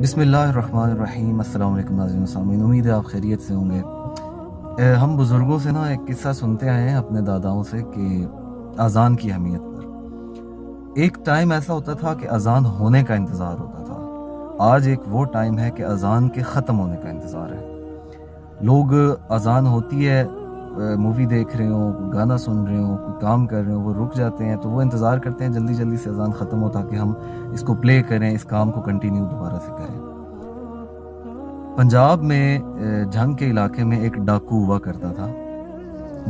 بسم اللہ الرحمن الرحیم۔ السلام علیکم ناظرین و سامعین، امید ہے آپ خیریت سے ہوں گے۔ ہم بزرگوں سے نا ایک قصہ سنتے آئے ہیں اپنے داداؤں سے کہ اذان کی اہمیت پر۔ ایک ٹائم ایسا ہوتا تھا کہ اذان ہونے کا انتظار ہوتا تھا، آج ایک وہ ٹائم ہے کہ اذان کے ختم ہونے کا انتظار ہے۔ لوگ اذان ہوتی ہے، مووی دیکھ رہے ہوں، کوئی گانا سن رہے ہوں، کوئی کام کر رہے ہوں، وہ رک جاتے ہیں تو وہ انتظار کرتے ہیں جلدی جلدی سے اذان ختم ہو تاکہ ہم اس کو پلے کریں، اس کام کو کنٹینیو دوبارہ سے کریں۔ پنجاب میں جھنگ کے علاقے میں ایک ڈاکو ہوا کرتا تھا،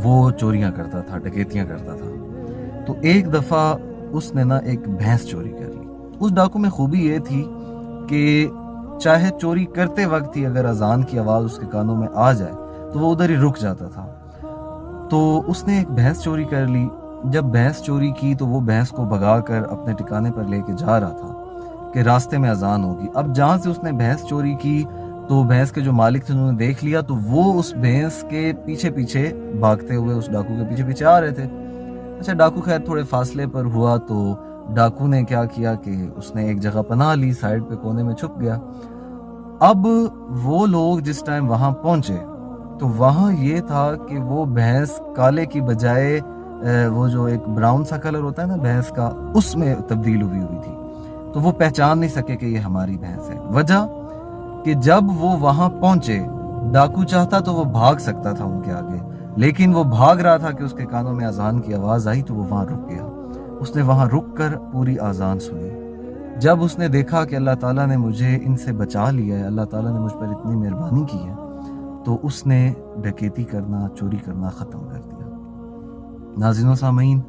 وہ چوریاں کرتا تھا، ڈکیتیاں کرتا تھا۔ تو ایک دفعہ اس نے نا ایک بھینس چوری کر لی۔ اس ڈاکو میں خوبی یہ تھی کہ چاہے چوری کرتے وقت ہی اگر اذان کی آواز اس کے کانوں میں آ جائے تو وہ ادھر ہی رک جاتا تھا۔ تو اس نے ایک بھینس چوری کر لی۔ جب بھینس چوری کی تو وہ بھینس کو بھگا کر اپنے ٹھکانے پر لے کے جا رہا تھا کہ راستے میں اذان ہوگی۔ اب جہاں سے اس نے بھینس چوری کی تو بھینس کے جو مالک تھے انہوں نے دیکھ لیا، تو وہ اس بھینس کے پیچھے پیچھے بھاگتے ہوئے اس ڈاکو کے پیچھے پیچھے آ رہے تھے۔ اچھا، ڈاکو خیر تھوڑے فاصلے پر ہوا تو ڈاکو نے کیا کیا کہ اس نے ایک جگہ پناہ لی، سائڈ پہ کونے میں چھپ گیا۔ اب وہ لوگ جس ٹائم وہاں پہنچے تو وہاں یہ تھا کہ وہ بھینس کالے کی بجائے وہ جو ایک براؤن سا کلر ہوتا ہے نا بھینس کا، اس میں تبدیل ہوئی تھی۔ تو وہ پہچان نہیں سکے کہ یہ ہماری بھینس ہے۔ وجہ کہ جب وہ وہاں پہنچے، ڈاکو چاہتا تو وہ بھاگ سکتا تھا ان کے آگے، لیکن وہ بھاگ رہا تھا کہ اس کے کانوں میں اذان کی آواز آئی تو وہ وہاں رک گیا۔ اس نے وہاں رک کر پوری اذان سنی۔ جب اس نے دیکھا کہ اللہ تعالیٰ نے مجھے ان سے بچا لیا ہے، اللہ تعالیٰ نے مجھ پر اتنی مہربانی کی ہے، تو اس نے ڈکیتی کرنا، چوری کرنا ختم کر دیا۔ ناظرین و سامعین،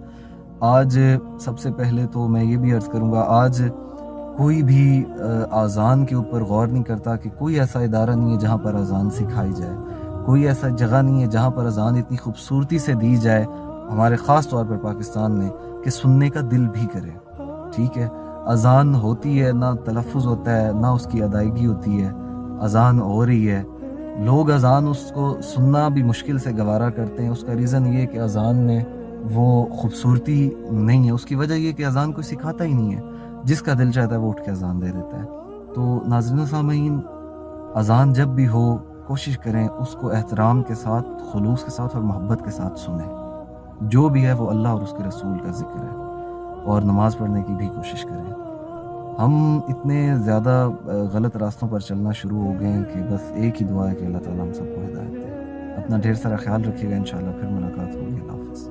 آج سب سے پہلے تو میں یہ بھی عرض کروں گا، آج کوئی بھی اذان کے اوپر غور نہیں کرتا کہ کوئی ایسا ادارہ نہیں ہے جہاں پر اذان سکھائی جائے، کوئی ایسا جگہ نہیں ہے جہاں پر اذان اتنی خوبصورتی سے دی جائے، ہمارے خاص طور پر پاکستان میں، کہ سننے کا دل بھی کرے۔ ٹھیک ہے، اذان ہوتی ہے، نہ تلفظ ہوتا ہے، نہ اس کی ادائیگی ہوتی ہے، اذان ہو رہی ہے، لوگ اذان اس کو سننا بھی مشکل سے گوارا کرتے ہیں۔ اس کا ریزن یہ کہ اذان میں وہ خوبصورتی نہیں ہے، اس کی وجہ یہ کہ اذان کوئی سکھاتا ہی نہیں ہے، جس کا دل چاہتا ہے وہ اٹھ کے اذان دے دیتا ہے۔ تو ناظرین و سامعین، اذان جب بھی ہو کوشش کریں اس کو احترام کے ساتھ، خلوص کے ساتھ اور محبت کے ساتھ سنیں۔ جو بھی ہے وہ اللہ اور اس کے رسول کا ذکر ہے، اور نماز پڑھنے کی بھی کوشش کریں۔ ہم اتنے زیادہ غلط راستوں پر چلنا شروع ہو گئے ہیں کہ بس ایک ہی دعا ہے کہ اللہ تعالیٰ ہم سب کو ہدایت دے۔ اپنا ڈھیر سارا خیال رکھیے گا، انشاءاللہ پھر ملاقات ہوگی۔ اللہ حافظ۔